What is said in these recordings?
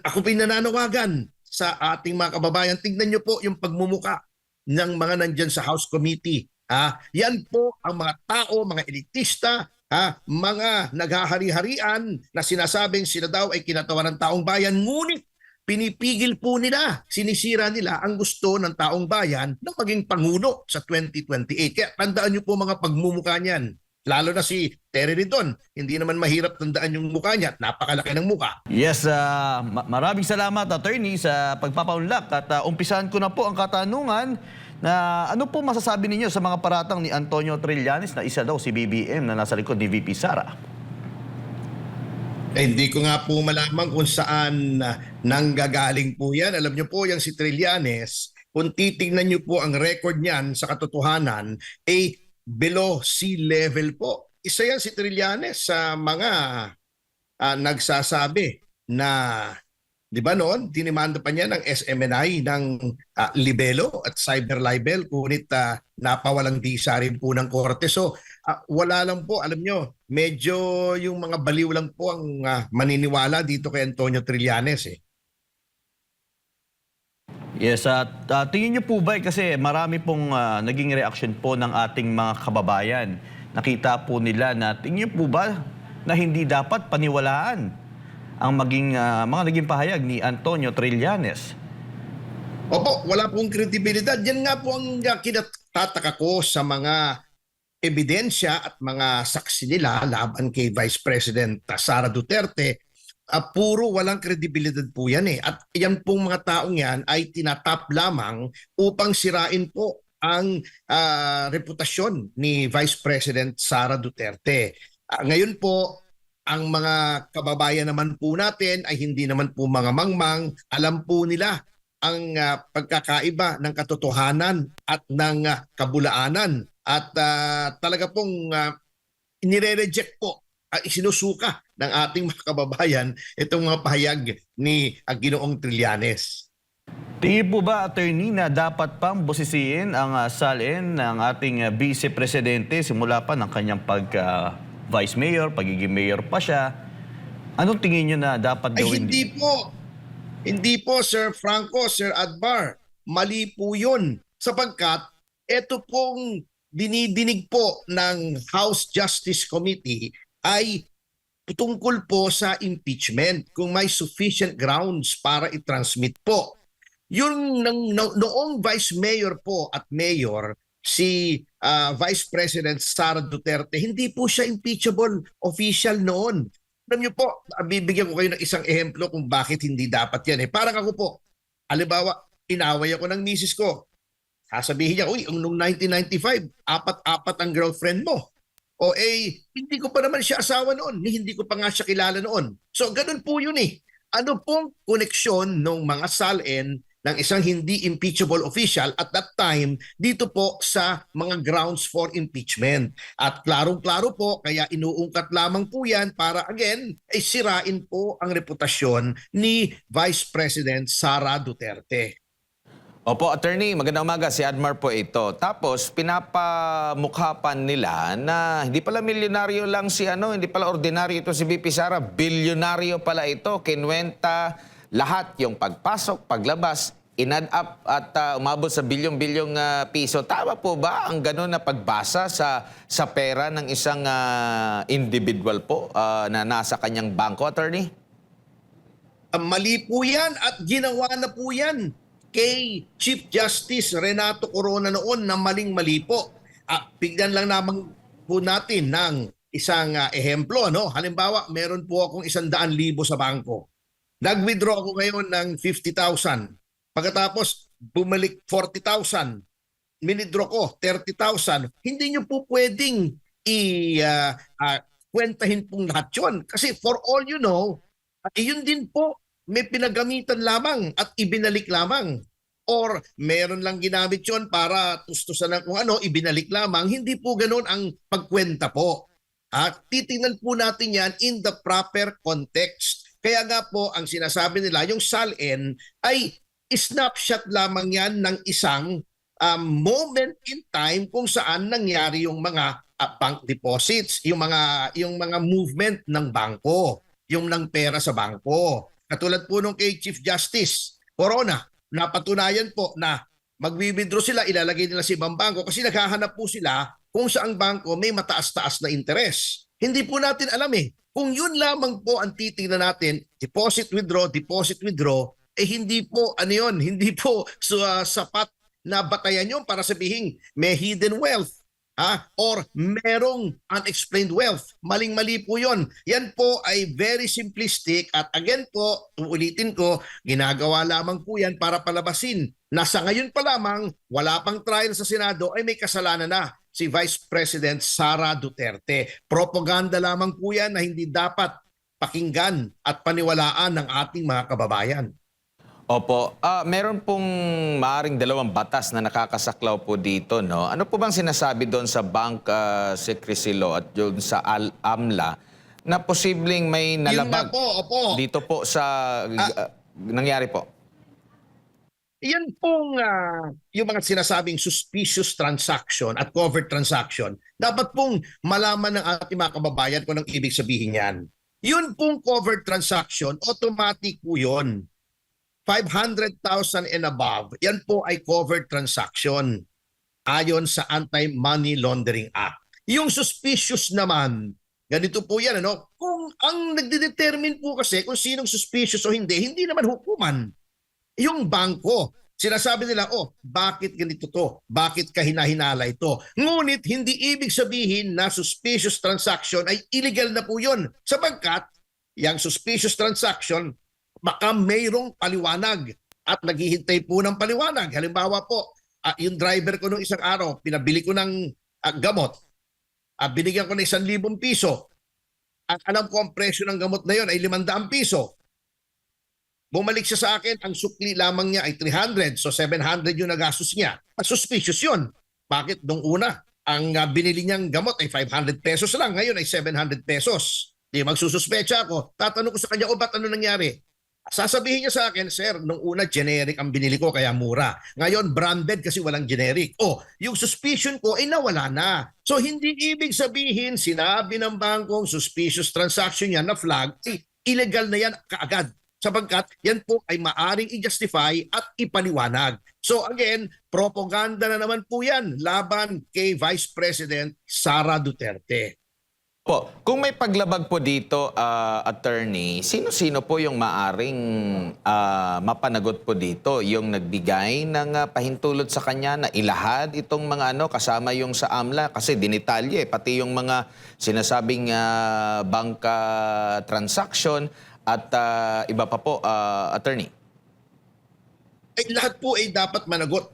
Ako pinananawagan sa ating mga kababayan, tingnan niyo po yung pagmumuka ng mga nandyan sa House Committee. Yan po ang mga tao, mga elitista, mga naghahari-harian na sinasabing sila daw ay kinatawan ng taong bayan, ngunit pinipigil po nila, sinisira nila ang gusto ng taong bayan na maging pangulo sa 2028. Kaya tandaan niyo po mga pagmumuka niyan. Lalo na si Terry Ridon, hindi naman mahirap tandaan yung mukha niya, napakalaki ng mukha. Yes, maraming salamat, attorney, sa pagpapaunlak. At umpisahan ko na po ang katanungan na ano po masasabi ninyo sa mga paratang ni Antonio Trillanes na isa daw si BBM na nasa likod ni VP Sara? Hindi ko nga po malaman kung saan nanggagaling po yan. Alam niyo po, yung si Trillanes, kung titingnan niyo po ang record niyan sa katotohanan, below sea level po. Isa yan si Trillanes sa mga nagsasabi na, di ba noon, dinimanda pa niya ng SMNI ng libelo at cyber libel, ngunit napawalang bisa rin po ng korte. So wala lang po, alam nyo, medyo yung mga baliw lang po ang maniniwala dito kay Antonio Trillanes eh. Yes, at tingin niyo po ba, kasi marami pong naging reaction po ng ating mga kababayan. Nakita po nila na tingin niyo po ba na hindi dapat paniwalaan ang mga naging pahayag ni Antonio Trillanes? Opo, wala pong kredibilidad. Yan nga po ang kinatataka ko sa mga ebidensya at mga saksi nila laban kay Vice President Sara Duterte. Puro walang kredibilidad po yan eh. At yan pong mga taong yan ay tinatap lamang upang sirain po ang reputasyon ni Vice President Sara Duterte. Ngayon po, ang mga kababayan naman po natin ay hindi naman po mga mangmang. Alam po nila ang pagkakaiba ng katotohanan at ng kabulaanan. At talaga pong nire-reject po, isinusuka ng ating mga kababayan itong mga pahayag ni Ginoong Trillanes. Tingin po ba, attorney, na dapat pang busisiin ang salin ng ating Vice Presidente simula pa ng kanyang pagka-Vice Mayor, pagiging Mayor pa siya? Anong tingin niyo na dapat gawin? Hindi po. Hindi po, Sir Franco, Sir Adbar. Mali po yun. Sapagkat ito pong dinidinig po ng House Justice Committee ay tungkol po sa impeachment, kung may sufficient grounds para i-transmit po. Yung noong Vice Mayor po at Mayor, si Vice President Sara Duterte, hindi po siya impeachable official noon. Alam niyo po, bibigyan ko kayo ng isang ehemplo kung bakit hindi dapat yan. Parang ako po, halimbawa, inaway ako ng misis ko. Sasabihin niya, uy, noong 1995, apat-apat ang girlfriend mo. Hindi ko pa naman siya asawa noon. Hindi ko pa nga siya kilala noon. So, ganun po yun eh. Ano pong koneksyon ng mga SALN ng isang hindi impeachable official at that time dito po sa mga grounds for impeachment? At klarong-klaro po, kaya inuungkat lamang po yan para again, ay sirain po ang reputasyon ni Vice President Sara Duterte. Opo, attorney, magandang umaga. Si Admar po ito. Tapos, pinapamukha pa nila na hindi pala milyonaryo lang si hindi pala ordinaryo ito si VP Sara. Bilyonaryo pala ito. Kinwenta lahat yung pagpasok, paglabas, in-add up at umabot sa bilyong-bilyong piso. Tama po ba ang gano'n na pagbasa sa pera ng isang individual po na nasa kanyang bangko, attorney? Mali po yan at ginawa na po yan kay Chief Justice Renato Corona noon na maling-mali po. Bigyan lang naman po natin ng isang ehemplo. Halimbawa, meron po akong 100,000 sa bangko. Nag-withdraw ako ngayon ng 50,000. Pagkatapos, bumalik 40,000. Minidro ko 30,000. Hindi nyo po pwedeng kwentahin pong lahat yun. Kasi for all you know, yun din po, may pinagamitan lamang at ibinalik lamang. Or meron lang ginamit yun para tustusan ng kung ano, ibinalik lamang. Hindi po ganun ang pagkwenta po. At titingnan po natin yan in the proper context. Kaya nga po, ang sinasabi nila, yung SALN ay snapshot lamang yan ng isang moment in time kung saan nangyari yung mga bank deposits, yung mga movement ng bangko, yung ng pera sa bangko. katulad po nung kay Chief Justice Corona, napatunayan po na magwi-withdraw sila, ilalagay nila sa ibang bangko kasi naghahanap po sila kung saang bangko may mataas-taas na interes. Hindi po natin alam eh. Kung yun lamang po ang titingnan natin, deposit withdraw, eh hindi po ano yun, hindi po sapat na batayan yun para sabihin may hidden wealth. Or merong unexplained wealth. Maling-mali po yun. Yan po ay very simplistic at again po, uulitin ko, ginagawa lamang po yan para palabasin na sa ngayon pa lamang, wala pang trial sa Senado ay may kasalanan na si Vice President Sara Duterte. Propaganda lamang po yan na hindi dapat pakinggan at paniwalaan ng ating mga kababayan. Opo. Meron pong maaring dalawang batas na nakakasaklaw po dito, no? Ano po bang sinasabi doon sa Bank Secrecy Law at doon sa AMLA na posibleng may nalabag Yun nga po, opo. dito po sa nangyari po? Yan pong yung mga sinasabing suspicious transaction at covert transaction, dapat pong malaman ng ating mga kababayan kung anong ibig sabihin yan. Yun pong covert transaction, automatic po yun. 500,000 and above, yan po ay covert transaction ayon sa Anti-Money Laundering Act. Yung suspicious naman, ganito po yan, ano? Kung ang nagdedetermine po kasi kung sinong suspicious o hindi naman hukuman. Yung bangko, sinasabi nila, bakit ganito to? Bakit ka hinahinala ito? Ngunit hindi ibig sabihin na suspicious transaction ay illegal na po yun. Sapagkat, yung suspicious transaction, baka mayroong paliwanag at naghihintay po ng paliwanag. Halimbawa po, yung driver ko nung isang araw, pinabili ko ng gamot, binigyan ko ng 1,000 piso. Ang alam ko ang presyo ng gamot na yon ay 500 piso. Bumalik siya sa akin, ang sukli lamang niya ay 300, so 700 yung nagastos niya. Suspicious yun. Bakit? Nung una, ang binili niyang gamot ay 500 pesos lang, ngayon ay 700 pesos. Di magsususpecha ako. Tatanong ko sa kanya, ba't ano nangyari? Sasabihin niya sa akin, sir, nung una generic ang binili ko kaya mura. Ngayon branded kasi walang generic. Yung suspicion ko ay nawala na. So hindi ibig sabihin sinabi ng bangkong suspicious transaction yan na flag, illegal na yan kaagad. Sapagkat yan po ay maaring i-justify at ipaliwanag. So again, propaganda na naman po yan laban kay Vice President Sara Duterte. Po, kung may paglabag po dito, attorney, sino-sino po yung maaring mapanagot po dito? Yung nagbigay ng pahintulot sa kanya na ilahad itong mga kasama yung sa AMLA? Kasi dinitalye, pati yung mga sinasabing banka transaction at iba pa po, attorney. Lahat po ay dapat managot.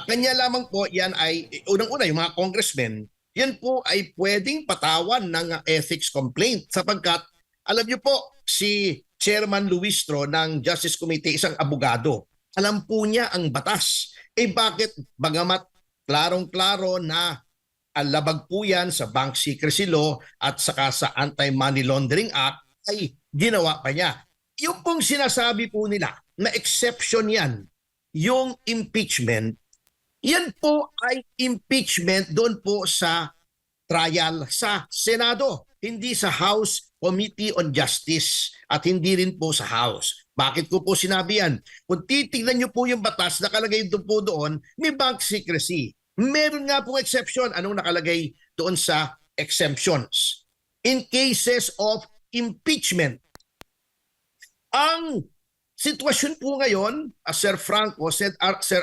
Kanya lamang po yan ay, unang-una yung mga congressmen, yan po ay pwedeng patawan ng ethics complaint sapagkat alam niyo po si Chairman Luistro ng Justice Committee isang abogado. Alam po niya ang batas. Bakit bagamat klarong-klaro na labag po yan sa Bank Secrecy Law at saka sa Anti-Money Laundering Act ay ginawa pa niya. Yung pong sinasabi po nila na exception yan, yung impeachment, yan po ay impeachment doon po sa trial sa Senado, hindi sa House Committee on Justice at hindi rin po sa House. Bakit ko po sinabi yan? Kung titignan niyo po yung batas, nakalagay doon po doon, may bank secrecy. Meron nga pong exception. Anong nakalagay doon sa exemptions? In cases of impeachment. Ang sitwasyon po ngayon, Sir Franco, Sir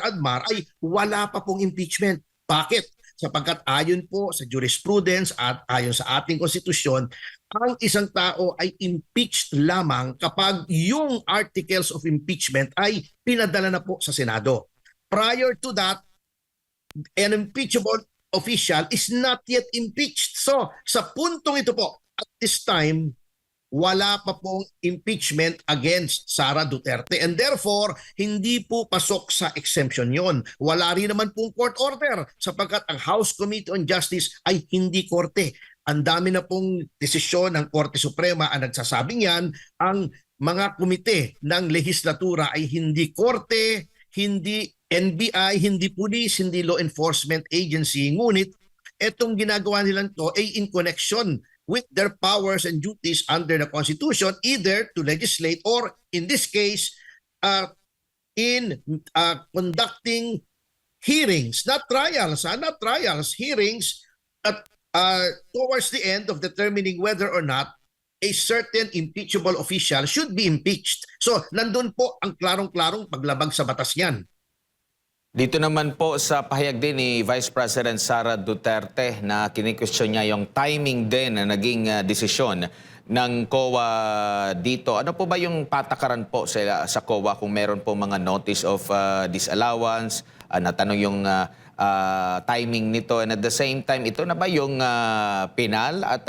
Admar, ay wala pa pong impeachment. Bakit? Sapagkat ayon po sa jurisprudence at ayon sa ating konstitusyon, ang isang tao ay impeached lamang kapag yung articles of impeachment ay pinadala na po sa Senado. Prior to that, an impeachable official is not yet impeached. So, sa puntong ito po, at this time, wala pa pong impeachment against Sara Duterte and therefore hindi po pasok sa exemption yon. Wala rin naman pong court order sapagkat ang House Committee on Justice ay hindi korte. Ang dami na pong desisyon ng Korte Suprema ang nagsasabing yan. Ang mga komite ng legislatura ay hindi korte, hindi NBI, hindi police, hindi law enforcement agency. Ngunit etong ginagawa nilang to ay in connection with their powers and duties under the Constitution, either to legislate or, in this case, in conducting hearings, not trials, not trials, hearings at towards the end of determining whether or not a certain impeachable official should be impeached. So, nandun po ang klarong-klarong paglabag sa batas niyan. Dito naman po sa pahayag din ni Vice President Sara Duterte na kini-question niya yung timing din na naging desisyon ng COA dito. Ano po ba yung patakaran po sa COA kung meron po mga notice of disallowance? Natanong yung timing nito, and at the same time, ito na ba yung penal? At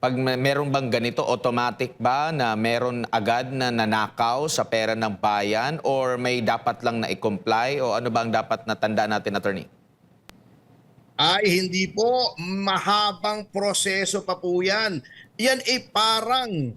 pag meron bang ganito, automatic ba na meron agad na nanakaw sa pera ng bayan, or may dapat lang na i-comply, o ano ba ang dapat na tanda natin, attorney? Ay, hindi po. Mahabang proseso pa po yan. Yan ay parang,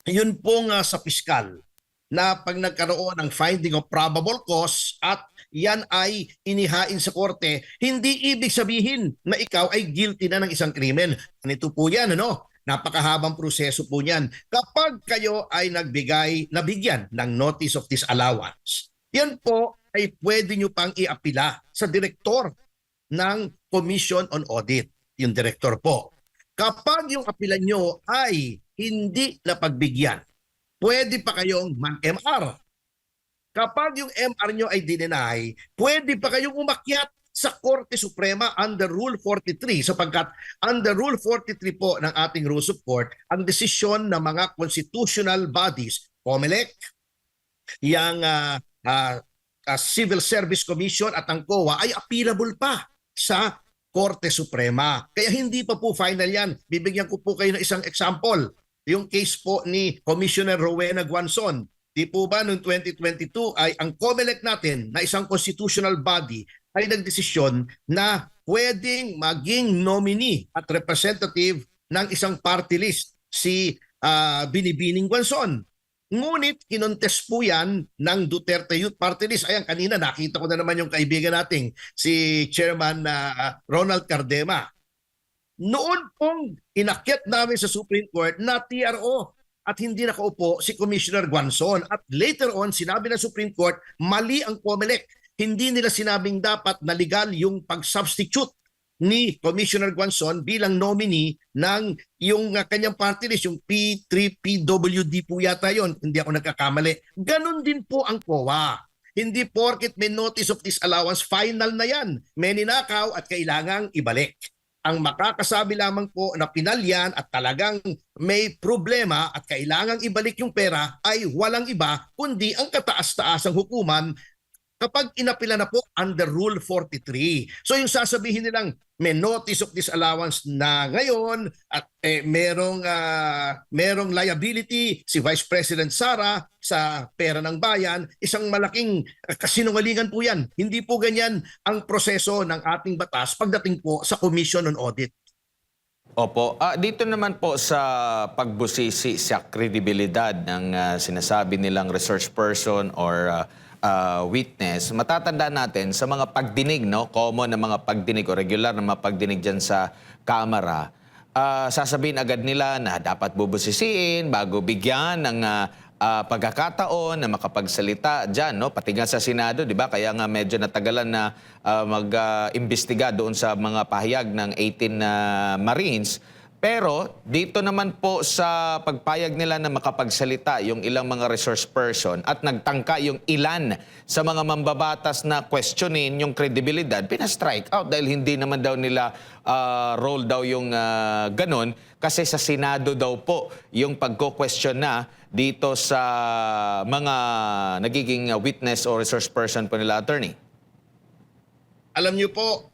yun po nga sa piskal, na pag nagkaroon ng finding of probable cause at yan ay inihain sa korte, hindi ibig sabihin na ikaw ay guilty na ng isang krimen. Ganito po yan, ano? Napakahabang proseso po yan. Kapag kayo ay nabigyan ng notice of disallowance, yan po ay pwede nyo pang iapila sa direktor ng Commission on Audit, yung direktor po. Kapag yung apila nyo ay hindi napagbigyan, pwede pa kayong mag-MR. Kapag yung MR nyo ay dinenay, pwede pa kayong umakyat sa Korte Suprema under Rule 43, sapagkat under Rule 43 po ng ating Rules of Court, ang desisyon ng mga constitutional bodies, COMELEC, yung Civil Service Commission at ang COA ay appealable pa sa Korte Suprema. Kaya hindi pa po final yan. Bibigyan ko po kayo ng isang example. Yung case po ni Commissioner Rowena Guanzon. Di po ba noong 2022 ay ang COMELEC natin na isang constitutional body ay nagdesisyon na pwedeng maging nominee at representative ng isang party list si Binibining Guanzon. Ngunit kinontes po yan ng Duterte Youth Party List. Ayan, kanina nakita ko na naman yung kaibigan nating si Chairman Ronald Cardema. Noon pong inakyat namin sa Supreme Court na TRO at hindi nakaupo si Commissioner Guanzon. At later on, sinabi ng Supreme Court, mali ang COMELEC. Hindi nila sinabing dapat na legal yung pag-substitute ni Commissioner Guanzon bilang nominee ng yung kanyang party list, yung P3PWD po yata yon, hindi ako nagkakamali. Ganon din po ang COA. Hindi porket may notice of disallowance, final na yan. May ninakaw at kailangang ibalik. Ang makakasabi lamang po na pinalyan at talagang may problema at kailangang ibalik yung pera ay walang iba kundi ang kataas-taasang hukuman kapag inapila na po under Rule 43. So yung sasabihin nilang may notice of disallowance na ngayon at merong liability si Vice President Sara sa pera ng bayan, isang malaking kasinungalingan po yan. Hindi po ganyan ang proseso ng ating batas pagdating po sa Commission on Audit. Opo. Dito naman po sa pagbusisi sa kredibilidad ng sinasabi nilang research person or witness, matatanda natin sa mga pagdinig, no? Common na mga pagdinig o regular na mga pagdinig dyan sa Kamara, sasabihin agad nila na dapat bubusisiin bago bigyan ng pagkakataon na makapagsalita dyan, no? Pati nga sa Senado, di ba? Kaya nga medyo natagalan na mag-imbestiga doon sa mga pahayag ng 18 Marines. Pero dito naman po sa pagpayag nila na makapagsalita yung ilang mga resource person at nagtangka yung ilan sa mga mambabatas na questionin yung kredibilidad, pina-strike out dahil hindi naman daw nila roll daw yung ganun kasi sa Senado daw po yung pagko-question na dito sa mga nagiging witness o resource person po nila, attorney. Alam niyo po,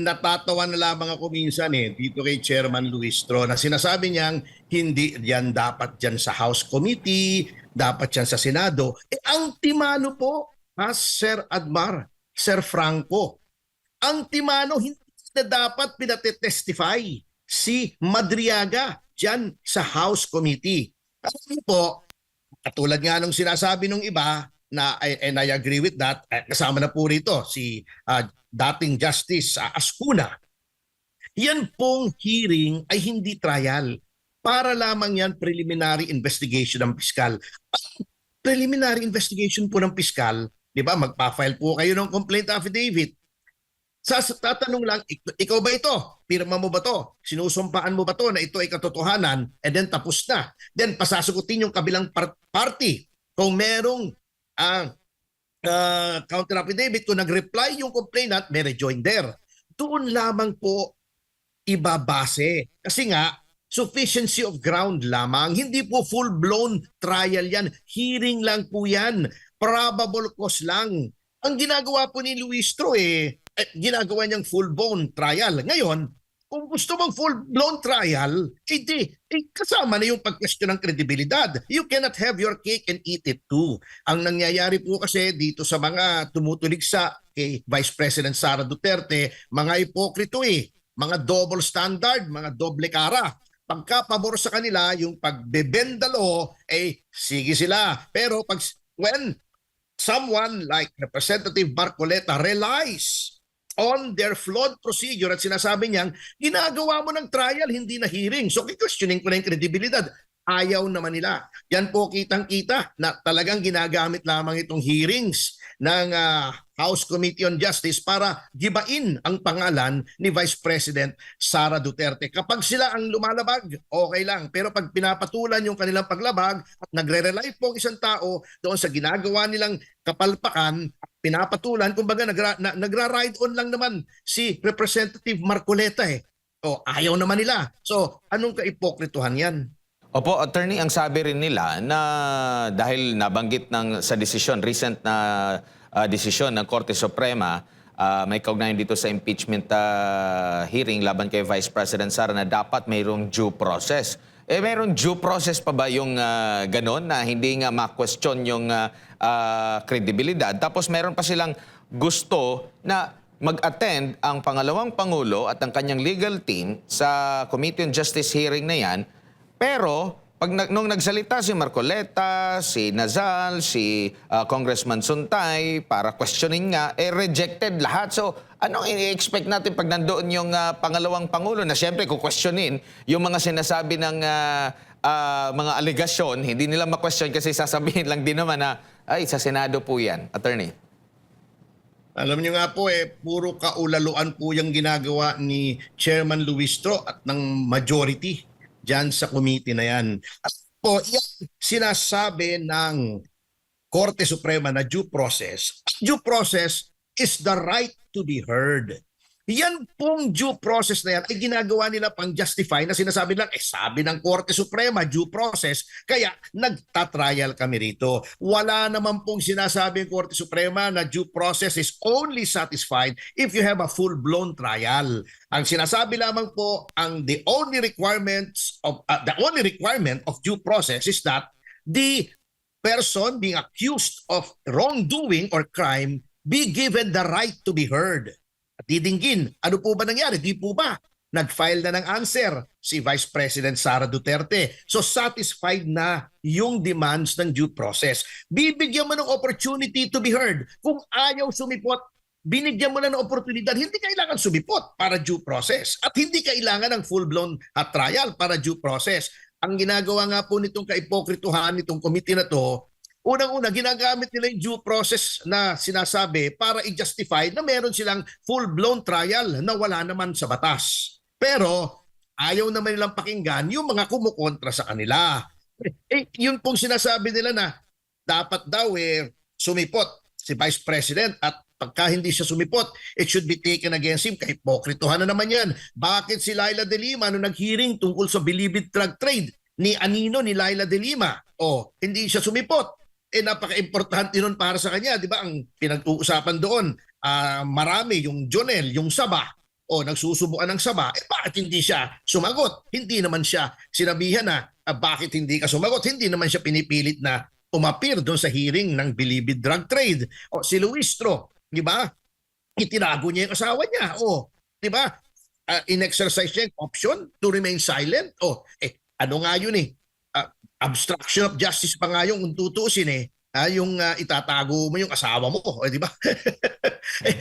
natatawa na lamang ako minsan dito kay Chairman Luis Tro na sinasabi niyang hindi yan dapat dyan sa House Committee, dapat yan sa Senado. Ang timano po, Sir Admar, Sir Franco, ang timano hindi na dapat pinatestify si Madriaga dyan sa House Committee. Kasi po, katulad nga nung sinasabi nung iba, and I agree with that, kasama na po rito si dating Justice Ascuna. Yan pong hearing ay hindi trial. para lamang yan preliminary investigation ng piskal. Preliminary investigation po ng piskal, di ba, magpa-file po kayo ng complaint affidavit. Tatanong lang, ikaw ba ito? Pirma mo ba to? Sinusumpaan mo ba to na ito ay katotohanan? And then tapos na. Then pasasagutin yung kabilang party. Kung merong counter affidavit, kung nag-reply yung complainant, may rejoinder. Doon lamang po ibabase. Kasi nga, sufficiency of ground lamang. Hindi po full-blown trial yan. Hearing lang po yan. Probable cause lang. Ang ginagawa po ni Luistro ginagawa niyang full-blown trial. Ngayon, kung gusto mong full-blown trial, kasama na yung pag-question ng kredibilidad. You cannot have your cake and eat it too. Ang nangyayari po kasi dito sa mga tumutulig sa kay Vice President Sara Duterte, mga ipokrito mga double standard, mga doble kara. Pagka pabor sa kanila, yung pagbebendalo, sige sila. Pero when someone like Representative Marcoleta relies on their flawed procedure at sinasabi niyang, ginagawa mo ng trial, hindi na hearing. So, questioning ko na yung kredibilidad. Ayaw naman nila. Yan po kitang-kita na talagang ginagamit lamang itong hearings ng House Committee on Justice para gibain ang pangalan ni Vice President Sara Duterte. Kapag sila ang lumalabag, okay lang. Pero pag pinapatulan yung kanilang paglabag at nagre-rely po ang isang tao doon sa ginagawa nilang kapalpakan, pinapatulan, kumbaga nagra-ride on lang naman si Representative Marcoleta ayaw naman nila. So, anong kaipokrituhan yan? Opo, attorney, ang sabi rin nila na dahil nabanggit sa desisyon, recent na desisyon ng Korte Suprema, may kaugnayan dito sa impeachment hearing laban kay Vice President Sara na dapat mayroong due process. Mayroong due process pa ba yung ganon na hindi nga ma-question yung kredibilidad? Tapos meron pa silang gusto na mag-attend ang pangalawang Pangulo at ang kanyang legal team sa Committee on Justice hearing na yan. Pero nung nagsalita si Marcoleta, si Nazal, si Congressman Suntay para questioning nga, rejected lahat. So anong i-expect natin pag nandoon yung pangalawang Pangulo na siyempre kukwestiyonin yung mga sinasabi ng mga alegasyon, hindi nila ma-question kasi sasabihin lang din naman na, ay, sa Senado po yan, attorney. Alam niyo nga po puro kaulaluan po yung ginagawa ni Chairman Luistro at ng majority dyan sa committee na yan. At po, yan sinasabi ng Korte Suprema na due process. Due process is the right to be heard. Yan pong due process na yan ay ginagawa nila pang justify na sinasabi lang, sabi ng Korte Suprema, due process, kaya nagtatrial kami rito. Wala naman pong sinasabi ng Korte Suprema na due process is only satisfied if you have a full-blown trial. Ang sinasabi lamang po, the only requirement of due process is that the person being accused of wrongdoing or crime be given the right to be heard. At didinggin, ano po ba nangyari? Di po ba nag-file na ng answer si Vice President Sara Duterte? So satisfied na yung demands ng due process. Bibigyan mo ng opportunity to be heard. Kung ayaw sumipot, binigyan mo na ng oportunidad. Hindi kailangan sumipot para due process. At hindi kailangan ng full-blown trial para due process. Ang ginagawa nga po nitong kaipokrituhan, nitong committee na to, unang-una, ginagamit nila yung due process na sinasabi para i-justify na meron silang full-blown trial na wala naman sa batas. Pero ayaw naman nilang pakinggan yung mga kumukontra sa kanila. Yun pong sinasabi nila na dapat daw sumipot si Vice President at pagka hindi siya sumipot, it should be taken against him. Kahipokrituhan na naman yan. Bakit si Laila De Lima nung nag-hearing tungkol sa Bilibid drug trade ni Anino ni Laila De Lima, hindi siya sumipot? Napaka-importante nun para sa kanya, di ba? Ang pinag-uusapan doon, marami, yung Jonel, yung Saba, nagsusubukan ng Saba, bakit hindi siya sumagot? Hindi naman siya sinabihan na, bakit hindi ka sumagot? Hindi naman siya pinipilit na umapir doon sa hearing ng Bilibid drug trade. Si Luistro, di ba? Itinago niya yung asawa niya. Di ba? In-exercise niya yung option to remain silent. Ano nga yun obstruction of justice pa nga yung tutuusin yung itatago mo yung asawa mo, di ba?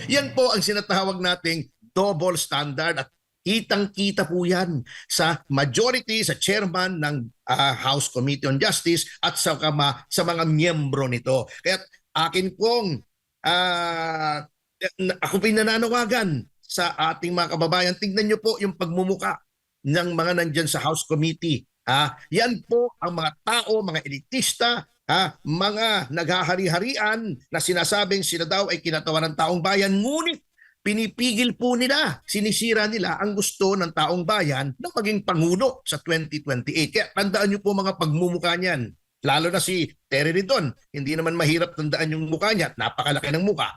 Yan po ang sinatawag nating double standard at Kitang-kita po yan sa majority, sa chairman ng House Committee on Justice at sa mga miyembro nito. Kaya akin pong ako pinananawagan sa ating mga kababayan, tignan nyo po yung pagmumuka ng mga nandyan sa House Committee. Yan po ang mga tao, mga elitista, mga naghahari-harian na sinasabing sila daw ay kinatawan ng taong bayan, ngunit pinipigil po nila, sinisira nila ang gusto ng taong bayan na maging pangulo sa 2028. Kaya tandaan nyo po mga pagmumuka niyan. Lalo na si Terry Ridon, hindi naman mahirap tandaan yung mukha niya, napakalaki ng mukha.